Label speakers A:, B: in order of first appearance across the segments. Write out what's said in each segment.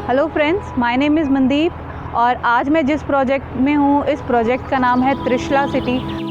A: Hello friends, my name is Mandeep और आज मैं जिस प्रोजेक्ट में हूँ इस प्रोजेक्ट का नाम है Trishala city.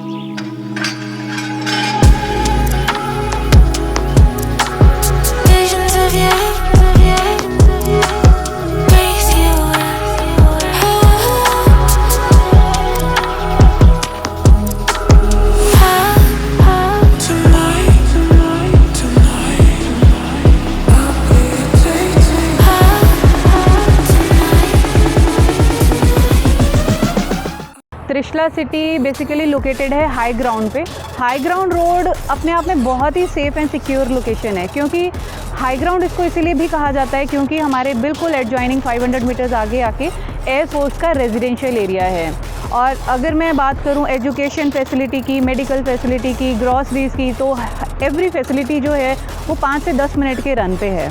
A: Trishala city basically located है हाई ग्राउंड पे। हाई ग्राउंड रोड अपने आप में बहुत ही सेफ़ एंड सिक्योर लोकेशन है, क्योंकि हाई ग्राउंड इसको इसीलिए भी कहा जाता है क्योंकि हमारे बिल्कुल एडजॉइनिंग 500 मीटर्स आगे आके एयरफोर्स का रेजिडेंशियल एरिया है। और अगर मैं बात करूं एजुकेशन फैसिलिटी की, मेडिकल फैसिलिटी की, ग्रॉसरीज़ की, तो एवरी फैसिलिटी जो है वो 5 से 10 मिनट के रन पे है।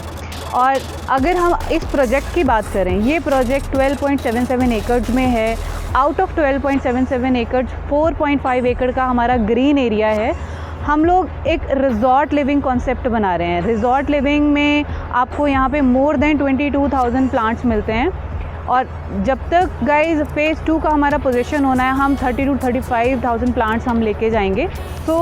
A: और अगर हम इस प्रोजेक्ट की बात करें, ये प्रोजेक्ट 12.77 एकड़ में है। आउट ऑफ 12.77 एकड़ 4.5 एकड़ का हमारा ग्रीन एरिया है। हम लोग एक रिजॉर्ट लिविंग कॉन्सेप्ट बना रहे हैं। रिजॉर्ट लिविंग में आपको यहाँ पे मोर देन 22,000 प्लांट्स मिलते हैं। और जब तक गाइज फेज़ 2 का हमारा पोजीशन होना है, हम 30 to 35,000 प्लांट्स हम लेके जाएंगे। तो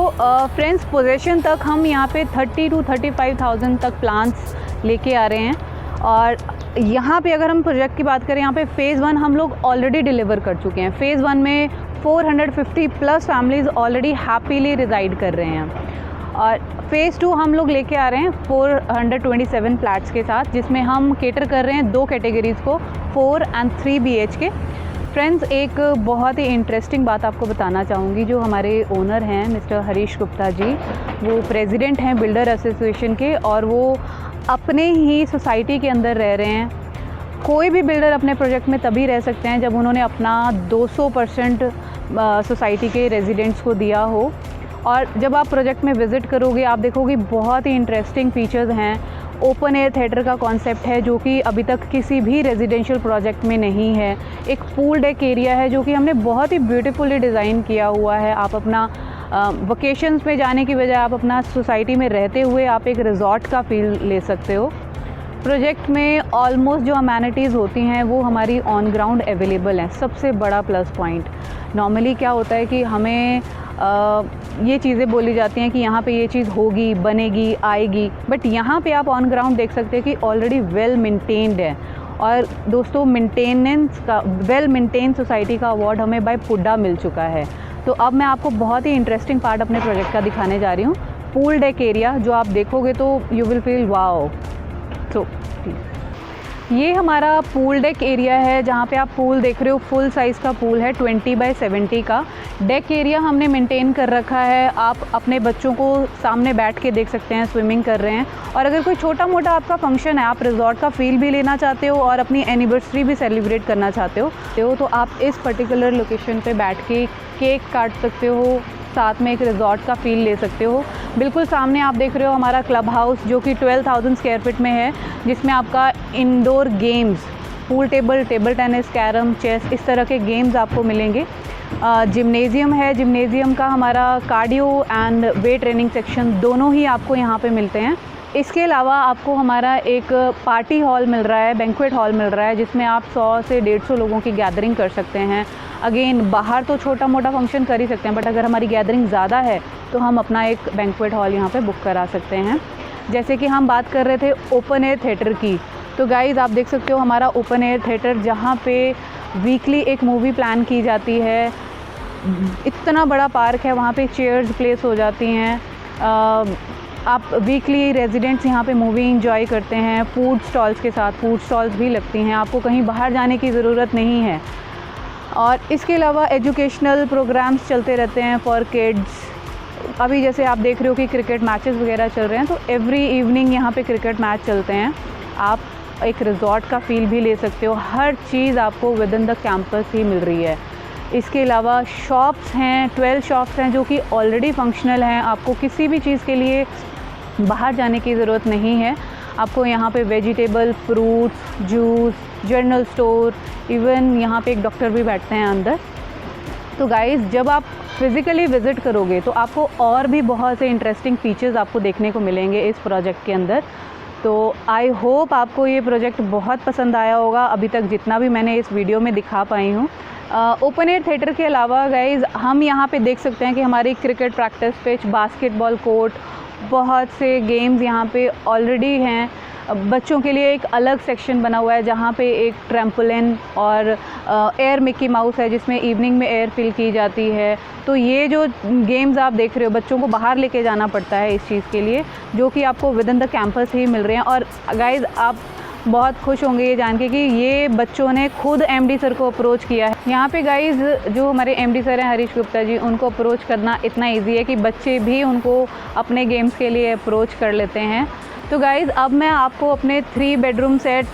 A: फ्रेंड्स, पोजीशन तक हम यहाँ पे 30 to 35,000 तक प्लांट्स लेके आ रहे हैं। और यहाँ पे अगर हम प्रोजेक्ट की बात करें, यहाँ पे फ़ेज़ 1 हम लोग ऑलरेडी डिलीवर कर चुके हैं। फ़ेज़ 1 में 450 plus families already happily reside कर रहे हैं। और फ़ेज़ 2 हम लोग लेके आ रहे हैं 427 फ्लैट्स के साथ, जिसमें हम केटर कर रहे हैं 2 कैटेगरीज़ को, 4 and 3 BHK। फ्रेंड्स, एक बहुत ही इंटरेस्टिंग बात आपको बताना चाहूँगी। जो हमारे ओनर हैं मिस्टर हरीश गुप्ता जी, वो प्रेसिडेंट हैं बिल्डर एसोसिएशन के, और वो अपने ही सोसाइटी के अंदर रह रहे हैं। कोई भी बिल्डर अपने प्रोजेक्ट में तभी रह सकते हैं जब उन्होंने अपना 200% सोसाइटी के रेजिडेंट्स को दिया हो। और जब आप प्रोजेक्ट में विज़िट करोगे, आप देखोगे बहुत ही इंटरेस्टिंग फीचर्स हैं। ओपन एयर थिएटर का कॉन्सेप्ट है जो कि अभी तक किसी भी रेजिडेंशियल प्रोजेक्ट में नहीं है। एक पूल डेक एरिया है जो कि हमने बहुत ही ब्यूटीफुली डिज़ाइन किया हुआ है। आप अपना वकेशंस में जाने की बजाय आप अपना सोसाइटी में रहते हुए आप एक रिज़ॉर्ट का फील ले सकते हो। प्रोजेक्ट में ऑलमोस्ट जो अमेनिटीज़ होती हैं वो हमारी ऑन ग्राउंड अवेलेबल हैं, सबसे बड़ा प्लस पॉइंट। नॉर्मली क्या होता है कि हमें ये चीज़ें बोली जाती हैं कि यहाँ पे ये चीज़ होगी, बनेगी, आएगी, बट यहाँ पे आप ऑन ग्राउंड देख सकते हैं कि ऑलरेडी वेल मेंटेन्ड है। और दोस्तों, मेंटेनेंस का, वेल मेंटेन सोसाइटी का अवार्ड हमें बाय पुड्डा मिल चुका है। तो अब मैं आपको बहुत ही इंटरेस्टिंग पार्ट अपने प्रोजेक्ट का दिखाने जा रही हूँ। पूल डेक एरिया जो आप देखोगे तो यू विल फील वाओ। तो ये हमारा पूल डेक एरिया है जहाँ पे आप पूल देख रहे हो। फुल साइज़ का पूल है, 20x70 का डेक एरिया हमने मेंटेन कर रखा है। आप अपने बच्चों को सामने बैठ के देख सकते हैं, स्विमिंग कर रहे हैं। और अगर कोई छोटा मोटा आपका फंक्शन है, आप रिजॉर्ट का फील भी लेना चाहते हो और अपनी एनिवर्सरी भी सेलिब्रेट करना चाहते हो तो आप इस पर्टिकुलर लोकेशन पे बैठ के केक काट सकते हो, साथ में एक रिजॉर्ट का फील ले सकते हो। बिल्कुल सामने आप देख रहे हो हमारा क्लब हाउस जो कि 12,000 स्क्वायर फीट में है, जिसमें आपका indoor games, pool table, table tennis, carrom, chess, इस तरह के गेम्स आपको मिलेंगे। जिम्नेज़ियम है। जिम्नेज़ियम का हमारा cardio and weight training section दोनों ही आपको यहाँ पे मिलते हैं। इसके अलावा आपको हमारा एक पार्टी हॉल मिल रहा है, बैंक्वेट हॉल मिल रहा है, जिसमें आप 100 से 150 लोगों की गैदरिंग कर सकते हैं। अगेन, बाहर तो छोटा मोटा फंक्शन कर ही सकते हैं, बट अगर हमारी गैदरिंग ज़्यादा है तो हम अपना एक बैंक्वेट हॉल यहाँ पे बुक करा सकते हैं। जैसे कि हम बात कर रहे थे ओपन एयर थिएटर की, तो गाइज़ आप देख सकते हो हमारा ओपन एयर थिएटर जहाँ पे वीकली एक मूवी प्लान की जाती है। इतना बड़ा पार्क है, वहाँ पे चेयर्स प्लेस हो जाती हैं। आप वीकली रेजिडेंट्स यहाँ पे मूवी इंजॉय करते हैं। फूड स्टॉल्स के साथ फूड स्टॉल्स भी लगती हैं, आपको कहीं बाहर जाने की ज़रूरत नहीं है। और इसके अलावा एजुकेशनल प्रोग्राम्स चलते रहते हैं फॉर किड्स। अभी जैसे आप देख रहे हो कि क्रिकेट मैचेस वगैरह चल रहे हैं, तो एवरी इवनिंग यहाँ पे क्रिकेट मैच चलते हैं। आप एक रिजॉर्ट का फील भी ले सकते हो। हर चीज़ आपको विद इन द कैंपस ही मिल रही है। इसके अलावा शॉप्स हैं, 12 शॉप्स हैं जो कि ऑलरेडी फंक्शनल हैं। आपको किसी भी चीज़ के लिए बाहर जाने की ज़रूरत नहीं है। आपको यहाँ पे vegetable, fruits, juice, general store, even यहाँ पे एक डॉक्टर भी बैठते हैं अंदर। तो गाइज़, जब आप फिज़िकली विज़िट करोगे तो आपको और भी बहुत से इंटरेस्टिंग फीचर्स आपको देखने को मिलेंगे इस प्रोजेक्ट के अंदर। तो आई होप आपको ये प्रोजेक्ट बहुत पसंद आया होगा, अभी तक जितना भी मैंने इस वीडियो में दिखा पाई हूँ। ओपन एयर थिएटर के अलावा गाइज़ हम यहाँ पे देख सकते हैं कि हमारी cricket practice pitch, basketball court, बहुत से गेम्स यहाँ पे ऑलरेडी हैं। बच्चों के लिए एक अलग सेक्शन बना हुआ है जहाँ पे एक ट्रैम्पोलिन और एयर मिकी माउस है जिसमें इवनिंग में एयर फिल की जाती है। तो ये जो गेम्स आप देख रहे हो, बच्चों को बाहर लेके जाना पड़ता है इस चीज़ के लिए, जो कि आपको विद इन द कैंपस ही मिल रहे हैं। और गाइज़ आप बहुत खुश होंगे ये जान के कि ये बच्चों ने खुद एमडी सर को अप्रोच किया है। यहाँ पे गाइज़ जो हमारे एमडी सर हैं हरीश गुप्ता जी, उनको अप्रोच करना इतना ईजी है कि बच्चे भी उनको अपने गेम्स के लिए अप्रोच कर लेते हैं। तो गाइज़ अब मैं आपको अपने 3 बेडरूम सेट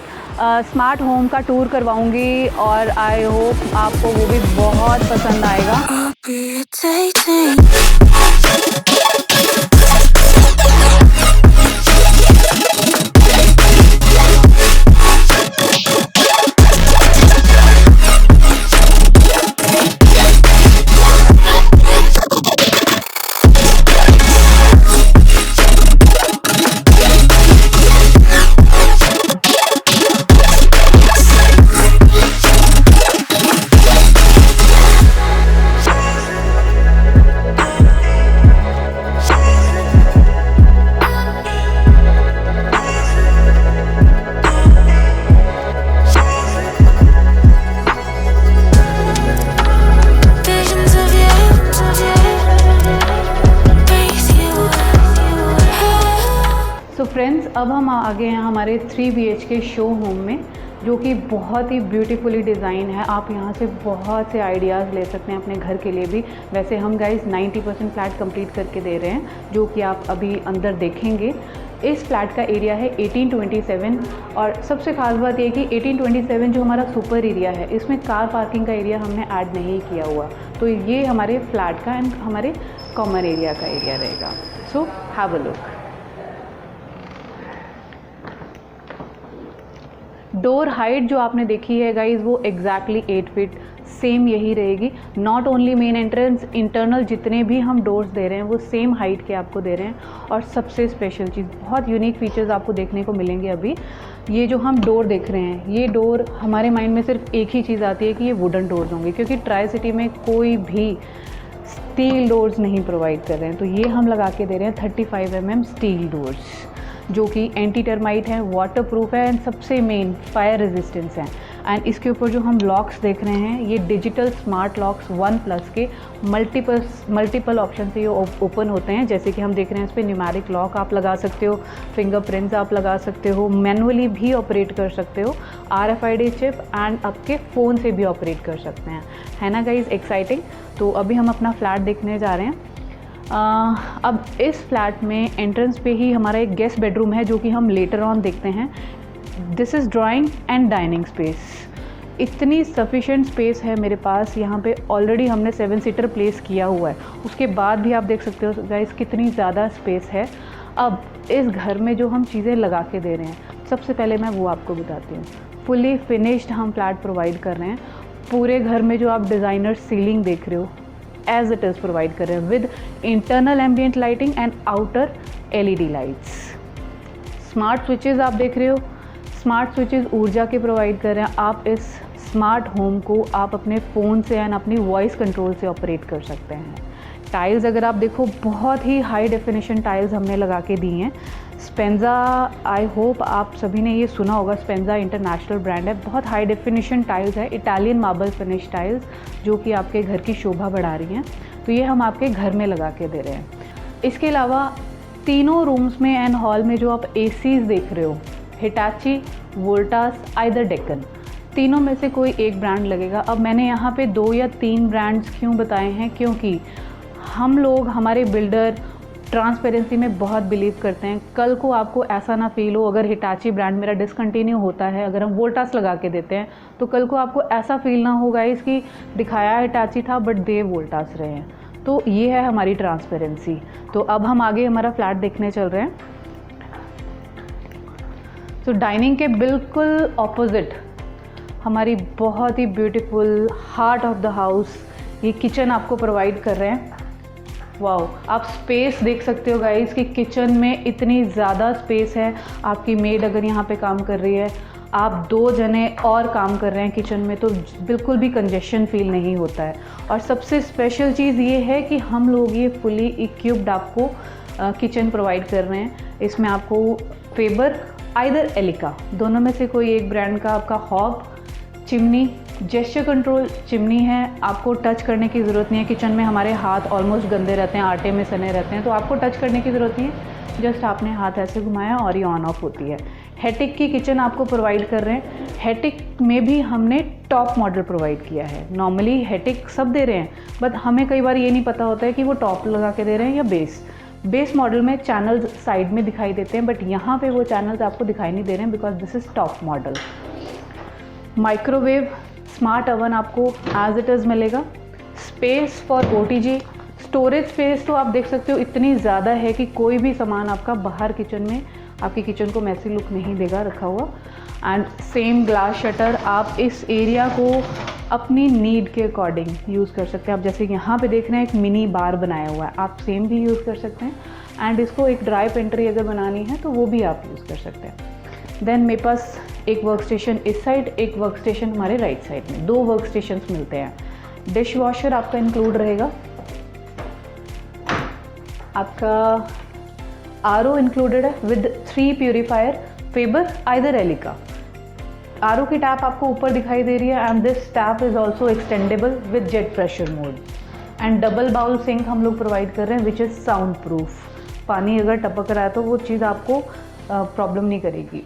A: स्मार्ट होम का टूर करवाऊंगी और आई होप आपको वो भी बहुत पसंद आएगा। फ्रेंड्स अब हम आ गए हैं हमारे 3 BHK शो होम में, जो कि बहुत ही ब्यूटीफुली डिज़ाइन है। आप यहाँ से बहुत से आइडियाज़ ले सकते हैं अपने घर के लिए भी। वैसे हम गाइस 90% फ्लैट कंप्लीट करके दे रहे हैं, जो कि आप अभी अंदर देखेंगे। इस फ्लैट का एरिया है 1827 और सबसे ख़ास बात ये कि 1827 जो हमारा सुपर एरिया है, इसमें कार पार्किंग का एरिया हमने ऐड नहीं किया हुआ। तो ये हमारे फ्लैट का एंड हमारे कॉमन एरिया का एरिया रहेगा। So have a look. Door height जो आपने देखी है गाइज़ वो एग्जैक्टली 8 फीट सेम यही रहेगी। Not only main entrance, internal जितने भी हम डोर्स दे रहे हैं वो सेम हाइट के आपको दे रहे हैं। और सबसे स्पेशल चीज़, बहुत यूनिक फीचर्स आपको देखने को मिलेंगे अभी। ये जो हम डोर देख रहे हैं, ये डोर हमारे माइंड में सिर्फ एक ही चीज़ आती है कि ये वुडन डोर्स होंगे, क्योंकि ट्राई सिटी में कोई भी स्टील डोर्स नहीं प्रोवाइड कर रहे हैं। तो ये हम लगा के दे रहे हैं 35 mm स्टील डोर्स, जो कि एंटी टर्माइट है, वाटर प्रूफ है एंड सबसे मेन फायर रेजिस्टेंस है। एंड इसके ऊपर जो हम लॉक्स देख रहे हैं, ये डिजिटल स्मार्ट लॉक्स 1+ के मल्टीपल ऑप्शन से ये ओपन होते हैं। जैसे कि हम देख रहे हैं, इस पर न्यूमेरिक लॉक आप लगा सकते हो, फिंगरप्रिंट्स आप लगा सकते हो, मैनुअली भी ऑपरेट कर सकते हो, RFID चिप एंड आपके फ़ोन से भी ऑपरेट कर सकते हैं। है ना गाइज एक्साइटिंग। तो अभी हम अपना फ्लैट देखने जा रहे हैं। अब इस फ्लैट में एंट्रेंस पे ही हमारा एक गेस्ट बेडरूम है, जो कि हम लेटर ऑन देखते हैं। This is drawing and dining space. इतनी सफिशेंट स्पेस है मेरे पास। यहाँ पे ऑलरेडी हमने 7 सीटर प्लेस किया हुआ है, उसके बाद भी आप देख सकते हो गाइस कितनी ज़्यादा स्पेस है। अब इस घर में जो हम चीज़ें लगा के दे रहे हैं, सबसे पहले मैं वो आपको बताती हूँ। फुली फिनिश्ड हम फ्लैट प्रोवाइड कर रहे हैं। पूरे घर में जो आप डिज़ाइनर सीलिंग देख रहे हो, एज इट इज़ प्रोवाइड कर रहे हैं with internal ambient lighting and outer LED lights. Smart switches आप देख रहे हो, स्मार्ट स्विचेस ऊर्जा के प्रोवाइड कर रहे हैं। आप इस स्मार्ट होम को आप अपने फ़ोन से एंड अपनी वॉइस कंट्रोल से ऑपरेट कर सकते हैं। टाइल्स अगर आप देखो, बहुत ही हाई डेफिनेशन टाइल्स हमने लगा के दी हैं। स्पेंज़ा, आई होप आप सभी ने ये सुना होगा, स्पेंज़ा इंटरनेशनल ब्रांड है। बहुत हाई डेफिनेशन टाइल्स है, इटालियन मार्बल फिनिश टाइल्स, जो कि आपके घर की शोभा बढ़ा रही हैं। तो ये हम आपके घर में लगा के दे रहे हैं। इसके अलावा तीनों रूम्स में एंड हॉल में जो आप ACs देख रहे हो, हिटाची, वोल्टास, आइदर डेक्कन, तीनों में से कोई एक ब्रांड लगेगा। अब मैंने यहाँ पे 2 या 3 ब्रांड्स क्यों बताए हैं, क्योंकि हम लोग, हमारे बिल्डर ट्रांसपेरेंसी में बहुत बिलीव करते हैं। कल को आपको ऐसा ना फील हो, अगर हिटाची ब्रांड मेरा डिसकंटिन्यू होता है, अगर हम वोल्टास लगा के देते हैं, तो कल को आपको ऐसा फील ना होगा इसकी दिखाया हिटाची था बट दे वोल्टास रहे हैं। तो ये है हमारी ट्रांसपेरेंसी। तो अब हम आगे हमारा फ्लैट देखने चल रहे हैं। तो डाइनिंग के बिल्कुल ऑपोजिट हमारी बहुत ही beautiful heart of the house ये किचन आपको प्रोवाइड कर रहे हैं। वाओ, आप स्पेस देख सकते हो गाइस कि किचन में इतनी ज़्यादा स्पेस है। आपकी मेड अगर यहाँ पे काम कर रही है, आप 2 जने और काम कर रहे हैं किचन में, तो बिल्कुल भी कंजेशन फील नहीं होता है। और सबसे स्पेशल चीज़ ये है कि हम लोग ये फुली इक्विप्ड आपको किचन प्रोवाइड कर रहे हैं। इसमें आपको फेबर आइदर एलिका, दोनों में से कोई एक ब्रांड का आपका hob chimney, gesture control chimney है। आपको टच करने की ज़रूरत नहीं है। किचन में हमारे हाथ ऑलमोस्ट गंदे रहते हैं, आटे में सने रहते हैं, तो आपको टच करने की ज़रूरत नहीं है। जस्ट आपने हाथ ऐसे घुमाया और ये ऑन ऑफ होती है। हेटिक की किचन आपको प्रोवाइड कर रहे हैं। हेटिक में भी हमने टॉप मॉडल प्रोवाइड किया है। नॉर्मली हेटिक सब दे रहे हैं, बट हमें कई बार ये नहीं पता होता है कि वो टॉप लगा के दे रहे हैं या बेस मॉडल में चैनल्स साइड में दिखाई देते हैं, बट यहाँ पे वो चैनल्स आपको दिखाई नहीं दे रहे हैं because this is top model. Microwave smart oven आपको एज इट इज़ मिलेगा। Space for OTG, storage space तो आप देख सकते हो इतनी ज़्यादा है कि कोई भी सामान आपका बाहर किचन में आपकी किचन को मैसी लुक नहीं देगा रखा हुआ। एंड सेम ग्लास शटर, आप इस एरिया को अपनी नीड के अकॉर्डिंग यूज़ कर सकते हैं। आप जैसे यहाँ पे देख रहे हैं एक मिनी बार बनाया हुआ है, आप सेम भी यूज़ कर सकते हैं। एंड इसको एक ड्राई पेंट्री अगर बनानी है तो वो भी आप यूज़ कर सकते हैं। देन मेरे पास एक वर्क स्टेशन इस साइड, एक वर्क स्टेशन हमारे राइट साइड में, 2 वर्क स्टेशंस मिलते हैं। डिश वॉशर आपका इंक्लूड रहेगा। आपका RO इंक्लूडेड है with 3 purifier, Faber either Elica. RO की टैप आपको ऊपर दिखाई दे रही है and this tap is also extendable with jet pressure mode. And double bowl sink हम लोग प्रोवाइड कर रहे हैं विच इज़ साउंड प्रूफ। पानी अगर टपक रहा है तो वो चीज़ आपको प्रॉब्लम नहीं करेगी।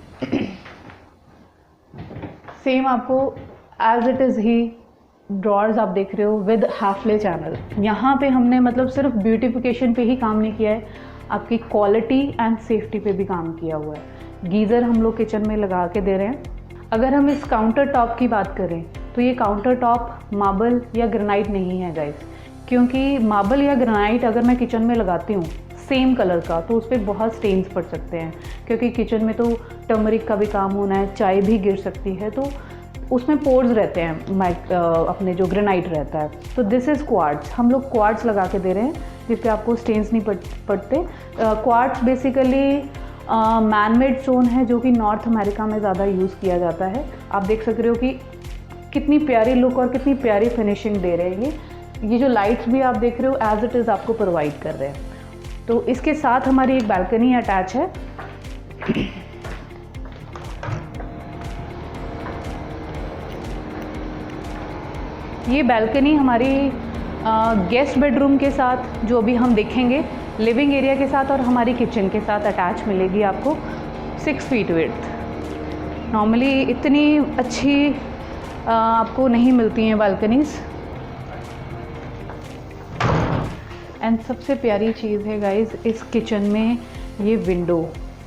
A: सेम आपको एज इट इज़ ही ड्रॉर्स आप देख रहे हो विद हाफले चैनल। यहाँ पे हमने मतलब सिर्फ ब्यूटिफिकेशन पे ही काम नहीं किया है, आपकी क्वालिटी एंड सेफ्टी पे भी काम किया हुआ है। गीज़र हम लोग किचन में लगा के दे रहे हैं। अगर हम इस काउंटर टॉप की बात करें तो ये काउंटर टॉप मार्बल या ग्रेनाइट नहीं है गाइस, क्योंकि मार्बल या ग्रेनाइट अगर मैं किचन में लगाती हूँ सेम कलर का तो उस पर बहुत स्टेन्स पड़ सकते हैं, क्योंकि किचन में तो टर्मरिक का भी काम होना है, चाय भी गिर सकती है, तो उसमें पोर्स रहते हैं अपने जो ग्रेनाइट रहता है। तो दिस इज़ क्वार्ट्स, हम लोग क्वार्ट्स लगा के दे रहे हैं जिस पे आपको स्टेन्स नहीं पड़ते। क्वार्ट्स बेसिकली मैनमेड स्टोन है जो कि नॉर्थ अमेरिका में ज़्यादा यूज़ किया जाता है। आप देख सक रहे हो कि कितनी प्यारी लुक और कितनी प्यारी फिनिशिंग दे रहे हैं। ये जो लाइट्स भी आप देख रहे हो एज इट इज़ आपको प्रोवाइड कर रहे हैं। तो इसके साथ हमारी एक बालकनी अटैच है। ये बालकनी हमारी गेस्ट बेडरूम के साथ जो अभी हम देखेंगे, लिविंग एरिया के साथ और हमारी किचन के साथ अटैच मिलेगी आपको। 6 फीट विड्थ। नॉर्मली इतनी अच्छी आपको नहीं मिलती हैं बालकनीज़। एंड सबसे प्यारी चीज़ है गाइस इस किचन में ये विंडो,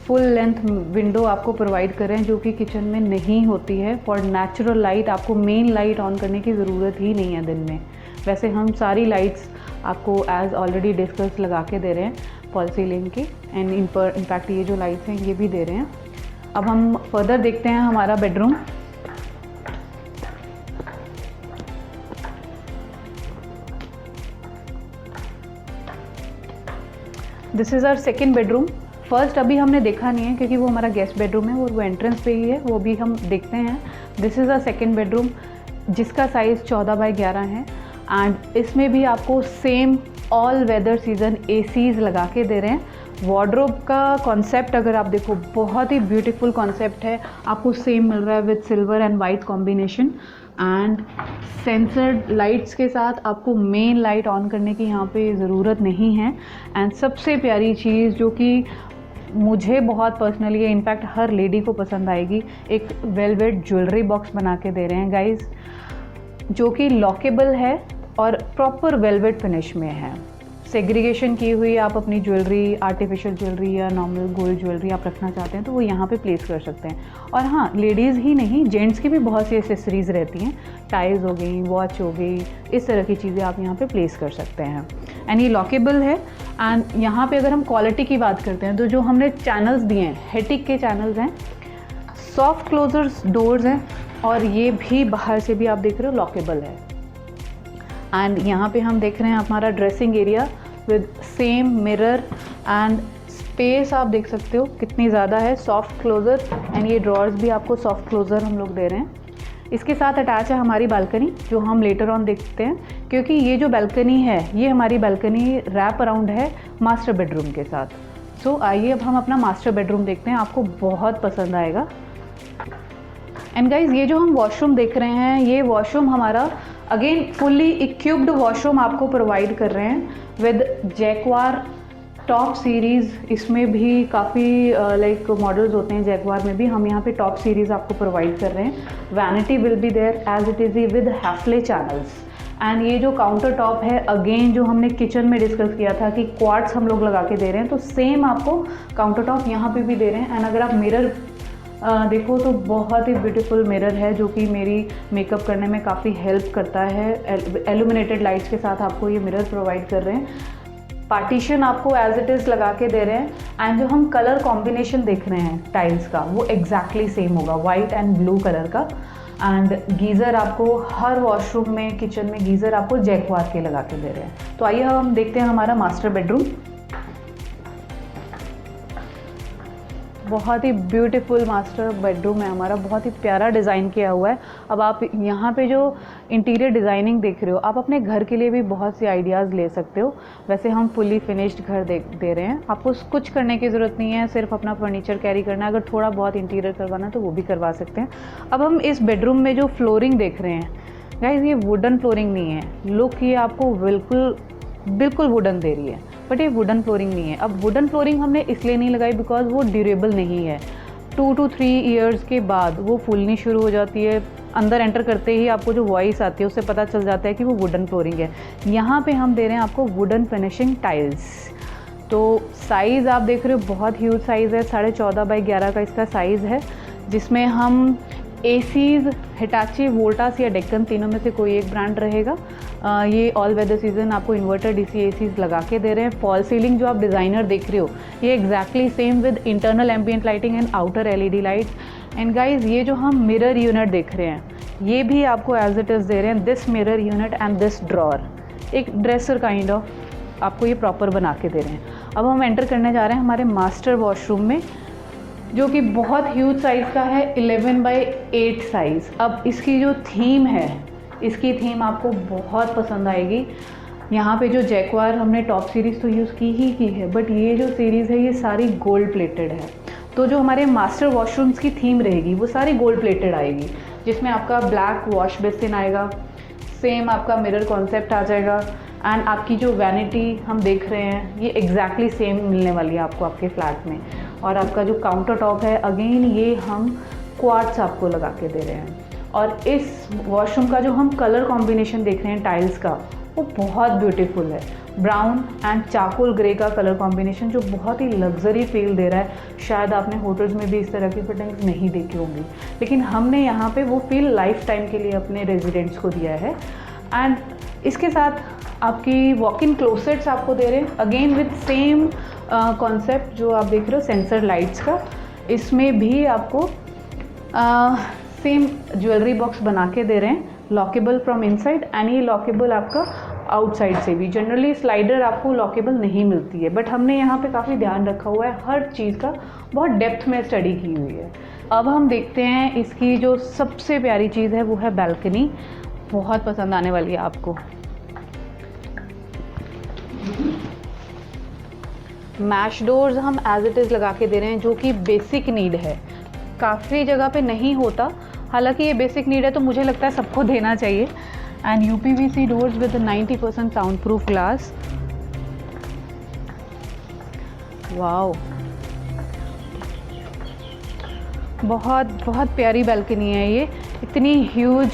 A: फुल लेंथ विंडो आपको प्रोवाइड कर रहे हैं जो कि किचन में नहीं होती है। फॉर नेचुरल लाइट आपको मेन लाइट ऑन करने की ज़रूरत ही नहीं है दिन में। वैसे हम सारी लाइट्स आपको एज ऑलरेडी डिस्कस लगा के दे रहे हैं फॉल सीलिंग की, एंड इनफैक्ट ये जो लाइट्स हैं ये भी दे रहे हैं। अब हम फर्दर देखते हैं हमारा bedroom. This is our second bedroom. First अभी हमने देखा नहीं है क्योंकि वो हमारा गेस्ट बेडरूम है और वो एंट्रेंस पे ही है, वो भी हम देखते हैं। This is our second bedroom जिसका साइज़ 14 बाई 11 है। एंड इसमें भी आपको same all weather season ACs लगा के दे रहे हैं। वार्डरोब का कॉन्सेप्ट अगर आप देखो बहुत ही ब्यूटीफुल कॉन्सेप्ट है, आपको सेम मिल रहा है with silver and white combination. And sensored lights के साथ आपको मेन लाइट ऑन करने की यहाँ पे ज़रूरत नहीं है। एंड सबसे प्यारी चीज़ जो कि मुझे बहुत पर्सनली है, इनफैक्ट हर लेडी को पसंद आएगी, एक वेलवेट ज्वेलरी बॉक्स बना के दे रहे हैं गाइस जो कि लॉकेबल है और प्रॉपर वेलवेट फिनिश में है। सेग्रीगेशन की हुई आप अपनी ज्वेलरी, आर्टिफिशियल ज्वेलरी या नॉर्मल गोल्ड ज्वेलरी आप रखना चाहते हैं तो वो यहाँ पे प्लेस कर सकते हैं। और हाँ, लेडीज़ ही नहीं, जेंट्स की भी बहुत सी एसेसरीज़ रहती हैं, टाइज हो गई, वॉच हो गई, इस तरह की चीज़ें आप यहाँ पे प्लेस कर सकते हैं। एंड ये लॉकेबल है। एंड यहाँ पे अगर हम क्वालिटी की बात करते हैं तो जो हमने चैनल्स दिए हैं, हेटिक के चैनल्स हैं, सॉफ्ट क्लोजर्स डोर्स हैं, और ये भी बाहर से भी आप देख रहे हो लॉकेबल है। एंड यहाँ पे हम देख रहे हैं हमारा dressing area with same mirror and space आप देख सकते हो कितनी ज़्यादा है, सॉफ्ट क्लोज़र एंड ये ड्रॉर्स भी आपको सॉफ्ट क्लोज़र हम लोग दे रहे हैं। इसके साथ अटैच है हमारी बालकनी जो हम लेटर ऑन देखते हैं, क्योंकि ये जो बालकनी है ये हमारी बालकनी रैप अराउंड है मास्टर बेडरूम के साथ। सो आइए अब हम अपना मास्टर बेडरूम देखते हैं, आपको बहुत पसंद आएगा। एंड गाइज ये जो हम वॉशरूम देख रहे हैं ये वॉशरूम हमारा अगेन फुल्ली इक्विप्ड वॉशरूम आपको प्रोवाइड कर रहे हैं विद जैक्वार टॉप सीरीज़। इसमें भी काफ़ी लाइक मॉडल्स होते हैं जैक्वार में भी, हम यहाँ पे टॉप सीरीज़ आपको प्रोवाइड कर रहे हैं। Vanity will be there as it is with Hafele channels. And ये जो काउंटर टॉप है अगेन जो हमने किचन में डिस्कस किया था कि क्वार्ट्स हम लोग लगा के दे रहे हैं, तो सेम आपको काउंटर टॉप यहाँ पे भी दे रहे हैं। एंड अगर आप मिरर देखो तो बहुत ही ब्यूटीफुल मिरर है जो कि मेरी मेकअप करने में काफ़ी हेल्प करता है। एल्यूमिनेटेड लाइट्स के साथ आपको ये मिरर प्रोवाइड कर रहे हैं। पार्टीशन आपको एज इट इज़ लगा के दे रहे हैं। एंड जो हम कलर कॉम्बिनेशन देख रहे हैं टाइल्स का वो एग्जैक्टली सेम होगा, वाइट एंड ब्लू कलर का। एंड गीज़र आपको हर वॉशरूम में किचन में गीज़र आपको जैक्वार के लगा के दे रहे हैं। तो आइए हम देखते हैं हमारा मास्टर बेडरूम। बहुत ही ब्यूटीफुल मास्टर बेडरूम है हमारा, बहुत ही प्यारा डिज़ाइन किया हुआ है। अब आप यहाँ पे जो इंटीरियर डिज़ाइनिंग देख रहे हो आप अपने घर के लिए भी बहुत से आइडियाज़ ले सकते हो। वैसे हम फुली फिनिश्ड घर दे रहे हैं, आपको कुछ करने की ज़रूरत नहीं है, सिर्फ अपना फर्नीचर कैरी करना है। अगर थोड़ा बहुत इंटीरियर करवाना है तो वो भी करवा सकते हैं। अब हम इस बेडरूम में जो फ्लोरिंग देख रहे हैं गाइस ये वुडन फ्लोरिंग नहीं है, लुक ये आपको बिल्कुल वुडन दे रही है, बट ये वुडन फ्लोरिंग नहीं है। अब वुडन फ्लोरिंग हमने इसलिए नहीं लगाई बिकॉज वो ड्यूरेबल नहीं है। 2 to 3 ईयर्स के बाद वो फूलनी शुरू हो जाती है। अंदर एंटर करते ही आपको जो वॉइस आती है उससे पता चल जाता है कि वो वुडन फ्लोरिंग है। यहाँ पे हम दे रहे हैं आपको वुडन फिनिशिंग टाइल्स। तो साइज़ आप देख रहे हो बहुत ह्यूज साइज़ है, 14.5 by 11 का इसका साइज़ है, जिसमें हम एसीज़ हिटाची, वोल्टास या डेक्कन तीनों में से कोई एक ब्रांड रहेगा। ये ऑल वेदर सीजन आपको इन्वर्टर डीसी एसीज़ लगा के दे रहे हैं। फॉल सीलिंग जो आप डिज़ाइनर देख रहे हो ये exactly same with internal ambient lighting and outer LED light. And guys ये जो हम मिरर यूनिट देख रहे हैं ये भी आपको एज इट इज़ दे रहे हैं। This mirror unit and this drawer एक ड्रेसर काइंड ऑफ आपको ये प्रॉपर बना के दे रहे हैं। अब हम एंटर करने जा रहे हैं हमारे मास्टर वॉशरूम में जो कि बहुत ह्यूज साइज़ का है, 11 by 8 साइज़। अब इसकी जो थीम है इसकी थीम आपको बहुत पसंद आएगी। यहाँ पे जो जैक्वार हमने टॉप सीरीज़ तो यूज़ की है, बट ये जो सीरीज़ है ये सारी गोल्ड प्लेटेड है। तो जो हमारे मास्टर वॉशरूम्स की थीम रहेगी वो सारी गोल्ड प्लेटेड आएगी, जिसमें आपका ब्लैक वॉश बेसिन आएगा, सेम आपका मिरर कॉन्सेप्ट आ जाएगा। एंड आपकी जो वैनिटी हम देख रहे हैं ये एग्जैक्टली सेम मिलने वाली है आपको आपके फ्लैट में। और आपका जो काउंटर टॉप है अगेन ये हम क्वार्ट्स आपको लगा के दे रहे हैं। और इस वॉशरूम का जो हम कलर कॉम्बिनेशन देख रहे हैं टाइल्स का वो बहुत ब्यूटीफुल है, ब्राउन एंड चारकोल ग्रे का कलर कॉम्बिनेशन जो बहुत ही लग्जरी फील दे रहा है। शायद आपने होटल्स में भी इस तरह की फिटिंग्स नहीं देखी होंगी, लेकिन हमने यहाँ पे वो फील लाइफ टाइम के लिए अपने रेजिडेंट्स को दिया है। एंड इसके साथ आपकी वॉक इन क्लोसेट्स आपको दे रहे हैं अगेन विद सेम कॉन्सेप्ट जो आप देख रहे हो सेंसर लाइट्स का। इसमें भी आपको सेम ज्वेलरी बॉक्स बना के दे रहे हैं, लॉकेबल फ्रॉम इनसाइड एंड ये लॉकेबल आपका आउटसाइड से भी। जनरली स्लाइडर आपको लॉकेबल नहीं मिलती है, बट हमने यहाँ पे काफ़ी ध्यान रखा हुआ है, हर चीज़ का बहुत डेप्थ में स्टडी की हुई है। अब हम देखते हैं इसकी जो सबसे प्यारी चीज़ है वो है बालकनी, बहुत पसंद आने वाली है आपको। मैश डोर्स हम एज इट इज़ लगा के दे रहे हैं जो कि बेसिक नीड है, काफ़ी जगह पे नहीं होता, हालांकि ये बेसिक नीड है तो मुझे लगता है सबको देना चाहिए। And UPVC doors with 90% sound proof glass. Wow, बहुत प्यारी बालकनी है ये, इतनी ह्यूज।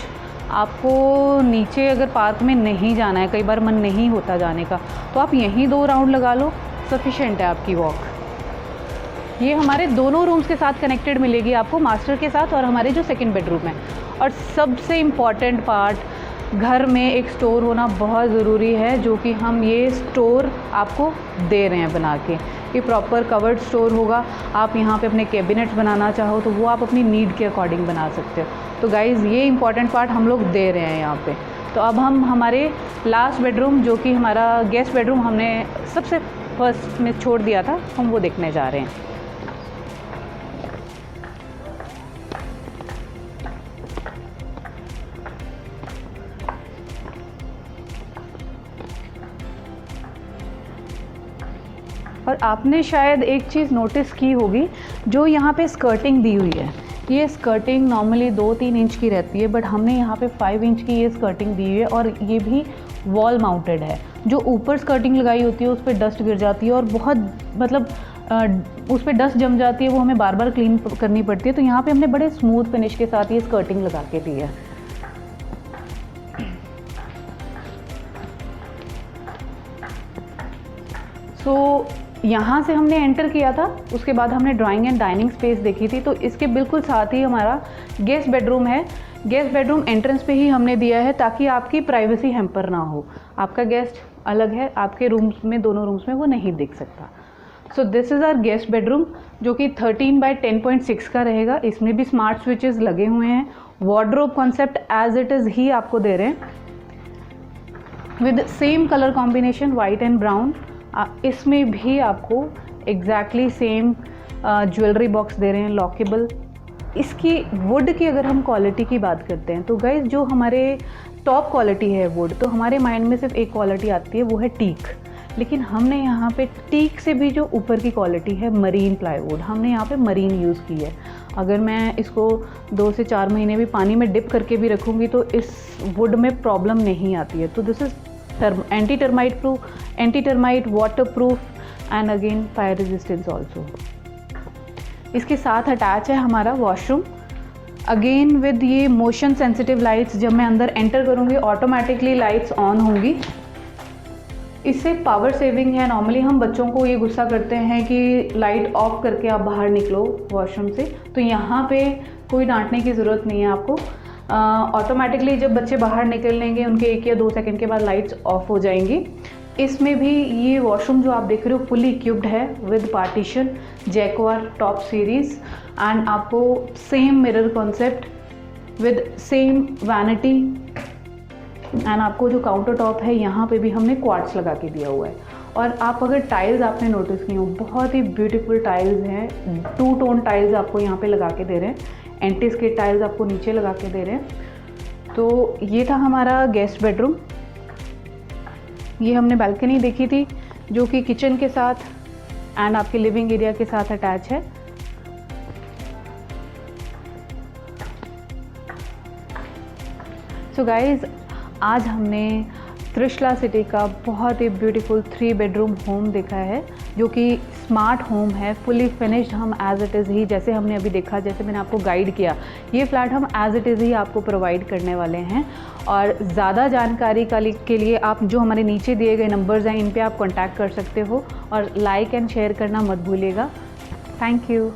A: आपको नीचे अगर पार्क में नहीं जाना है, कई बार मन नहीं होता जाने का, तो आप यहीं 2 राउंड लगा लो, सफिशेंट है आपकी वॉक। ये हमारे दोनों रूम्स के साथ कनेक्टेड मिलेगी आपको, मास्टर के साथ और हमारे जो सेकंड बेडरूम है। और सबसे इम्पॉर्टेंट पार्ट, घर में एक स्टोर होना बहुत ज़रूरी है, जो कि हम ये स्टोर आपको दे रहे हैं बना के। ये प्रॉपर कवर्ड स्टोर होगा। आप यहाँ पे अपने कैबिनेट्स बनाना चाहो तो वो आप अपनी नीड के अकॉर्डिंग बना सकते हो। तो गाइज़ ये इंपॉर्टेंट पार्ट हम लोग दे रहे हैं यहाँ पे। तो अब हम हमारे लास्ट बेडरूम, जो कि हमारा गेस्ट बेडरूम हमने सबसे फर्स्ट में छोड़ दिया था, हम वो देखने जा रहे हैं। और आपने शायद एक चीज़ नोटिस की होगी, जो यहाँ पे स्कर्टिंग दी हुई है, ये स्कर्टिंग नॉर्मली 2-3 इंच की रहती है, बट हमने यहाँ पे 5 इंच की ये स्कर्टिंग दी हुई है और ये भी वॉल माउंटेड है। जो ऊपर स्कर्टिंग लगाई होती है उस पर डस्ट गिर जाती है और बहुत मतलब उस पर डस्ट जम जाती है, वो हमें बार बार क्लीन करनी पड़ती है। तो यहाँ पे हमने बड़े स्मूथ फिनिश के साथ ये स्कर्टिंग लगा के दी है। यहाँ से हमने एंटर किया था, उसके बाद हमने ड्राइंग एंड डाइनिंग स्पेस देखी थी। तो इसके बिल्कुल साथ ही हमारा गेस्ट बेडरूम है। गेस्ट बेडरूम एंट्रेंस पे ही हमने दिया है ताकि आपकी प्राइवेसी हैम्पर ना हो। आपका गेस्ट अलग है, आपके रूम्स में, दोनों रूम्स में वो नहीं दिख सकता। So this is our guest bedroom, जो कि 13 बाय 10.6 का रहेगा। इसमें भी स्मार्ट स्विचेस लगे हुए हैं। Wardrobe concept as it is ही आपको दे रहे हैं, with same colour combination white and brown. इसमें भी आपको एग्जैक्टली सेम ज्वेलरी बॉक्स दे रहे हैं, लॉकेबल। इसकी वुड की अगर हम क्वालिटी की बात करते हैं तो गाइस, जो हमारे टॉप क्वालिटी है वुड, तो हमारे माइंड में सिर्फ एक क्वालिटी आती है, वो है टीक। लेकिन हमने यहाँ पे टीक से भी जो ऊपर की क्वालिटी है, मरीन प्लाईवुड, हमने यहाँ पे मरीन यूज़ की है। अगर मैं इसको 2 से 4 महीने भी पानी में डिप करके भी रखूँगी तो इस वुड में प्रॉब्लम नहीं आती है। तो this is anti termite proof, anti termite, water proof and again fire resistance also. इसके साथ अटैच है हमारा वॉशरूम, अगेन विद ये मोशन सेंसिटिव लाइट्स। जब मैं अंदर एंटर करूँगी ऑटोमेटिकली लाइट्स ऑन होंगी। इससे पावर सेविंग है। नॉर्मली हम बच्चों को ये गुस्सा करते हैं कि लाइट ऑफ करके आप बाहर निकलो वॉशरूम से, तो यहाँ पे कोई डांटने की ज़रूरत नहीं है आपको। ऑटोमेटिकली जब बच्चे बाहर निकलेंगे उनके 1 या 2 सेकंड के बाद लाइट्स ऑफ हो जाएंगी। इसमें भी ये वॉशरूम जो आप देख रहे हो फुली इक्विप्ड है with partition, Jaquar top series and आपको same mirror concept with same vanity and आपको जो काउंटर टॉप है यहाँ पे भी हमने क्वार्ट्स लगा के दिया हुआ है। और आप अगर टाइल्स आपने नोटिस की हो, बहुत ही ब्यूटीफुल टाइल्स हैं। 2 टोन टाइल्स आपको यहाँ पे लगा के दे रहे हैं, एंटी स्किड टाइल्स आपको नीचे लगा के दे रहे हैं। तो ये था हमारा गेस्ट बेडरूम। ये हमने बालकनी देखी थी जो कि किचन के साथ एंड आपके लिविंग एरिया के साथ अटैच है। सो गाइज, आज हमने त्रिशला सिटी का बहुत ही ब्यूटीफुल 3 बेडरूम होम देखा है, जो कि स्मार्ट होम है, फुली फिनिश्ड। हम एज़ इट इज़ ही, जैसे हमने अभी देखा, जैसे मैंने आपको गाइड किया, ये फ्लैट हम एज़ इट इज़ ही आपको प्रोवाइड करने वाले हैं। और ज़्यादा जानकारी के लिए आप जो हमारे नीचे दिए गए नंबर्स हैं, इन पे आप कॉन्टैक्ट कर सकते हो। और लाइक एंड शेयर करना मत भूलिएगा। Thank you.